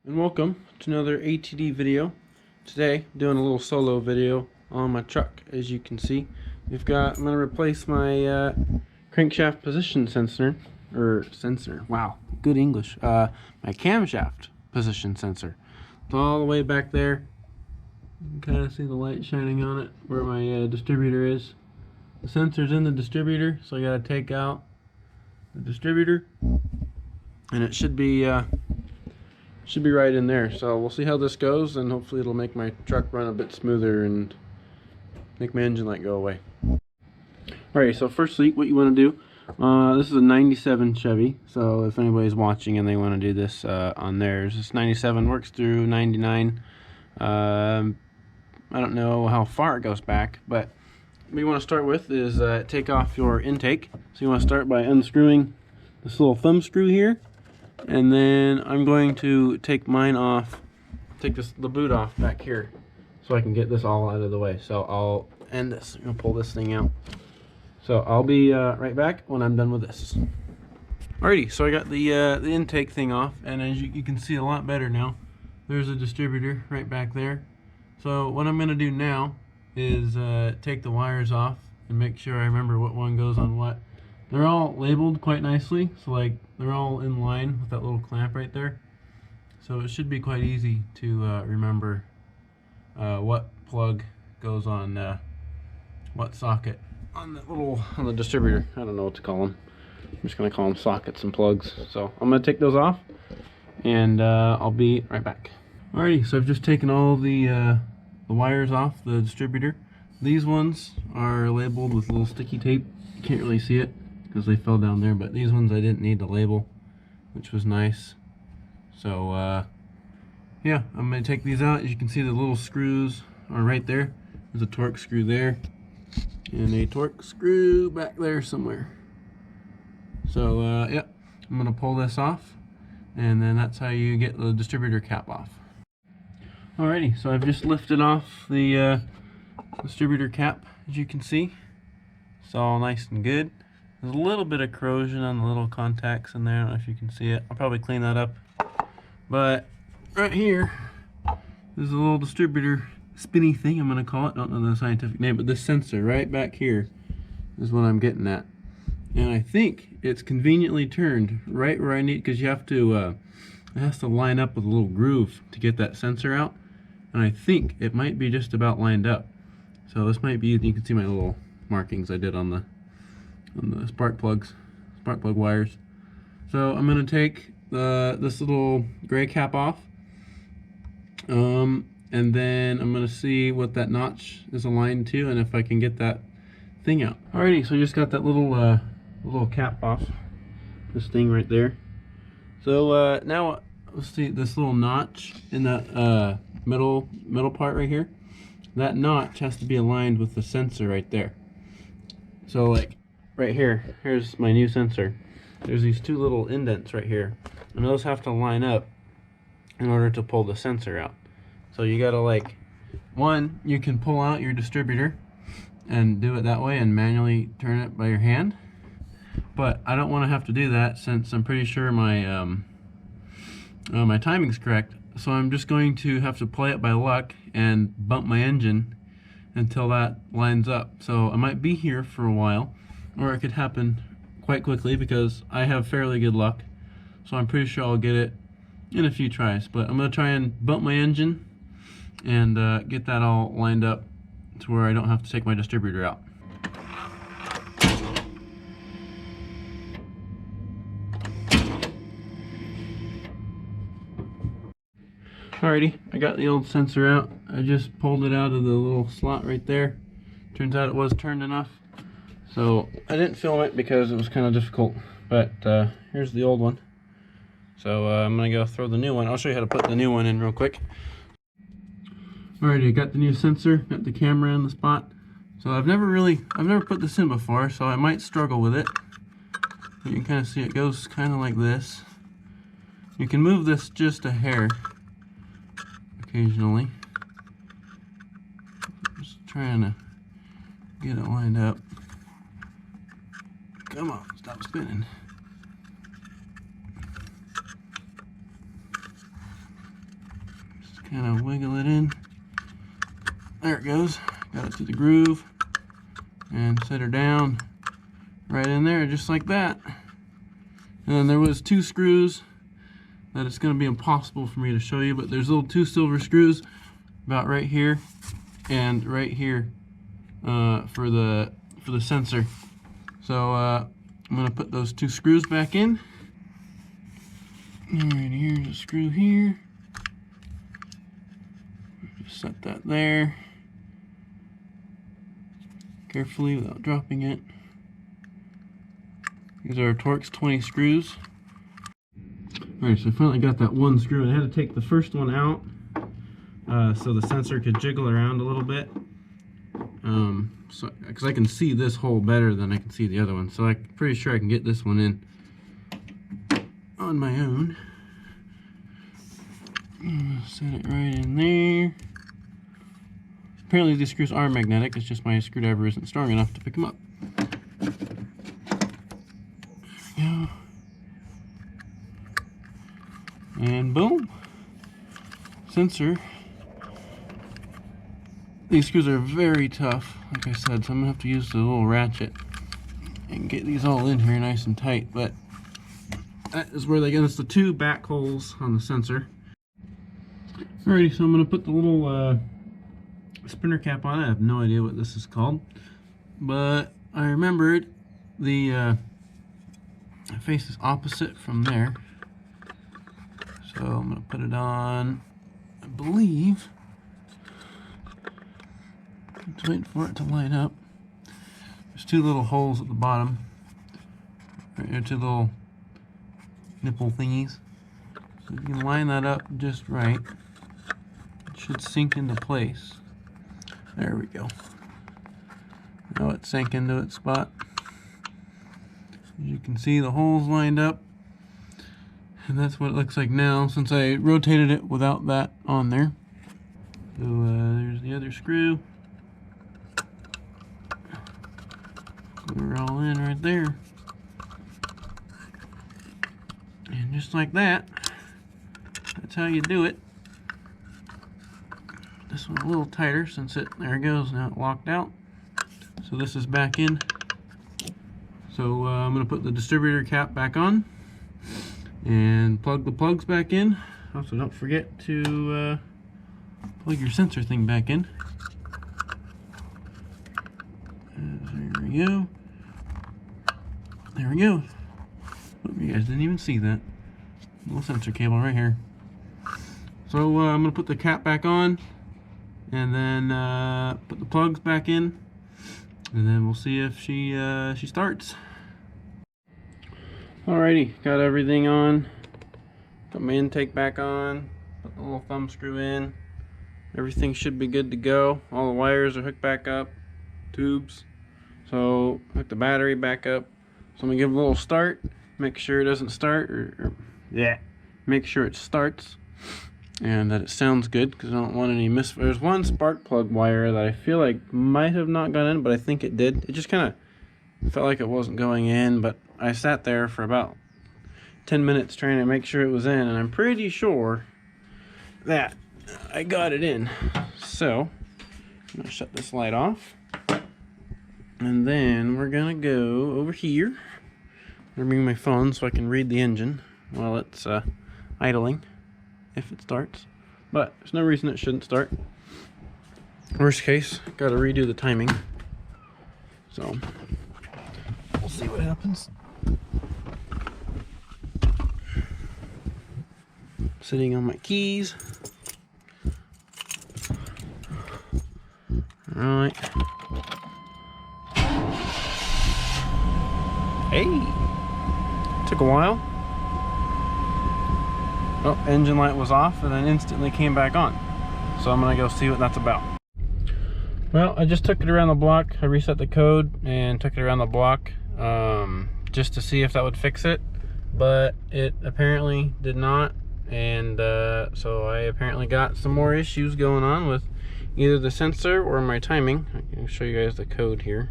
And welcome to another ATD video. Today, doing a little solo video on my truck. As you can see, I'm going to replace my crankshaft position sensor, wow, good English, my camshaft position sensor. It's all the way back there. You can kind of see the light shining on it where my distributor is. The sensor's in the distributor, so I got to take out the distributor, and it should be right in there. So we'll see how this goes, and hopefully it'll make my truck run a bit smoother and make my engine light go away. Alright, so firstly, what you want to do, this is a 97 Chevy, so if anybody's watching and they want to do this on theirs, this 97 works through 99. I don't know how far it goes back, but what you want to start with is take off your intake. So you want to start by unscrewing this little thumb screw here, and then I'm going to take mine off, take the boot off back here so I can get this all out of the way. So I'll end this, I'm gonna pull this thing out. So I'll be right back when I'm done with this. Alrighty, so I got the intake thing off, and as you can see a lot better now. There's a distributor right back there. So what I'm gonna do now is take the wires off and make sure I remember what one goes on what. They're all labeled quite nicely, so like they're all in line with that little clamp right there. So it should be quite easy to remember what plug goes on what socket on the distributor. I don't know what to call them. I'm just gonna call them sockets and plugs. So I'm gonna take those off, and I'll be right back. Alrighty, so I've just taken all the wires off the distributor. These ones are labeled with a little sticky tape. You can't really see it because they fell down there, but these ones I didn't need to label, which was nice. So yeah, I'm going to take these out. As you can see, the little screws are right there. There's a torque screw there and a torque screw back there somewhere. So yeah, I'm going to pull this off, and then that's how you get the distributor cap off. Alrighty, so I've just lifted off the distributor cap, as you can see. It's all nice and good. There's a little bit of corrosion on the little contacts in there. I don't know if you can see it. I'll probably clean that up. But right here is a little distributor spinny thing, I'm going to call it. I don't know the scientific name, but this sensor right back here is what I'm getting at. And I think it's conveniently turned right where I need, because you have to, it has to line up with a little groove to get that sensor out. And I think it might be just about lined up. So this might be, you can see my little markings I did on the spark plug wires. So I'm going to take this little gray cap off, and then I'm going to see what that notch is aligned to, and if I can get that thing out. Alrighty, so I just got that little cap off, this thing right there. So now let's see this little notch in that middle part right here. That notch has to be aligned with the sensor right there. So like right here, here's my new sensor. There's these two little indents right here, and those have to line up in order to pull the sensor out. So you gotta, like, one, you can pull out your distributor and do it that way and manually turn it by your hand, but I don't want to have to do that since I'm pretty sure my my timing's correct. So I'm just going to have to play it by luck and bump my engine until that lines up. So I might be here for a while, or it could happen quite quickly because I have fairly good luck. So I'm pretty sure I'll get it in a few tries. But I'm going to try and bump my engine and get that all lined up to where I don't have to take my distributor out. Alrighty, I got the old sensor out. I just pulled it out of the little slot right there. Turns out it was turned enough. So I didn't film it because it was kind of difficult, but here's the old one. So I'm gonna go throw the new one. I'll show you how to put the new one in real quick. Alrighty, I got the new sensor, got the camera in the spot. So I've never put this in before, so I might struggle with it. You can kind of see it goes kind of like this. You can move this just a hair occasionally. Just trying to get it lined up. Come on, stop spinning. kind of wiggle it in. There it goes. Got it to the groove and set her down right in there, just like that. And then there was 2 screws that it's going to be impossible for me to show you, but there's little 2 silver screws about right here and right here for the sensor. So I'm going to put those 2 screws back in. Alright, here's a screw here. Just set that there carefully without dropping it. These are Torx 20 screws. Alright, so I finally got that 1 screw, and I had to take the first one out so the sensor could jiggle around a little bit. Because I can see this hole better than I can see the other one, so I'm pretty sure I can get this one in on my own. Set it right in there. Apparently these screws are magnetic, it's just my screwdriver isn't strong enough to pick them up. There we go. And boom. Sensor. These screws are very tough, like I said, so I'm gonna have to use the little ratchet and get these all in here nice and tight, but that is where they get. It's the 2 back holes on the sensor. Alrighty, so I'm gonna put the little spinner cap on it. I have no idea what this is called, but I remembered the face is opposite from there, so I'm gonna put it on, I believe. Just waiting for it to line up. There's 2 little holes at the bottom. Right there, 2 little nipple thingies. So you can line that up just right. It should sink into place. There we go. Now it sank into its spot. As you can see, the holes lined up. And that's what it looks like now, since I rotated it without that on there. So there's the other screw. We're all in right there. And just like that, that's how you do it. This one a little tighter since there it goes, now it locked out. So this is back in. So I'm going to put the distributor cap back on and plug the plugs back in. Also, don't forget to plug your sensor thing back in. There we go. There we go. Oh, you guys didn't even see that. Little sensor cable right here. So I'm going to put the cap back on and then put the plugs back in, and then we'll see if she starts. Alrighty, got everything on. Got my intake back on. Put the little thumb screw in. Everything should be good to go. All the wires are hooked back up. Tubes. So hook the battery back up. So I'm gonna give it a little start. Make sure it doesn't start, make sure it starts and that it sounds good, because I don't want any There's one spark plug wire that I feel like might have not gone in, but I think it did. It just kind of felt like it wasn't going in, but I sat there for about 10 minutes trying to make sure it was in, and I'm pretty sure that I got it in. So I'm gonna shut this light off, and then we're gonna go over here. I'm gonna bring my phone so I can read the engine while it's idling, if it starts. But there's no reason it shouldn't start. Worst case, gotta redo the timing. So we'll see what happens. Sitting on my keys. Alright. Hey! Took a while. Oh, engine light was off and then instantly came back on. So I'm gonna go see what that's about. Well, I just took it around the block. I reset the code and took it around the block just to see if that would fix it. But it apparently did not. And so I apparently got some more issues going on with either the sensor or my timing. I can show you guys the code here.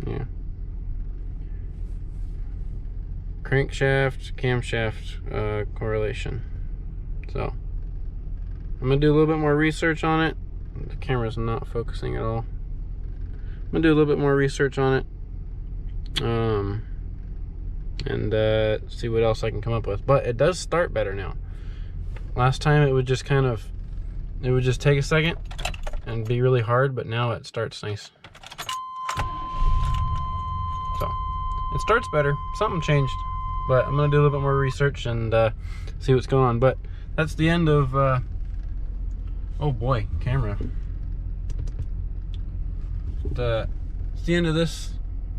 Yeah. crankshaft, camshaft correlation. So I'm gonna do a little bit more research on it. The camera's not focusing at all. I'm gonna do a little bit more research on it, and see what else I can come up with. But it does start better now. Last time it would just take a second and be really hard, but now it starts nice. So it starts better. Something changed, but I'm gonna do a little bit more research and see what's going on. But that's the end of oh boy, camera. It's the end of this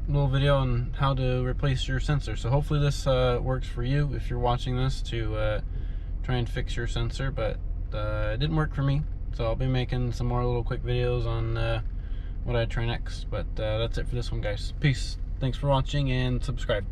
little video on how to replace your sensor. So hopefully this works for you if you're watching this, to try and fix your sensor. But it didn't work for me, so I'll be making some more little quick videos on what I try next. But that's it for this one, guys. Peace. Thanks for watching and subscribe.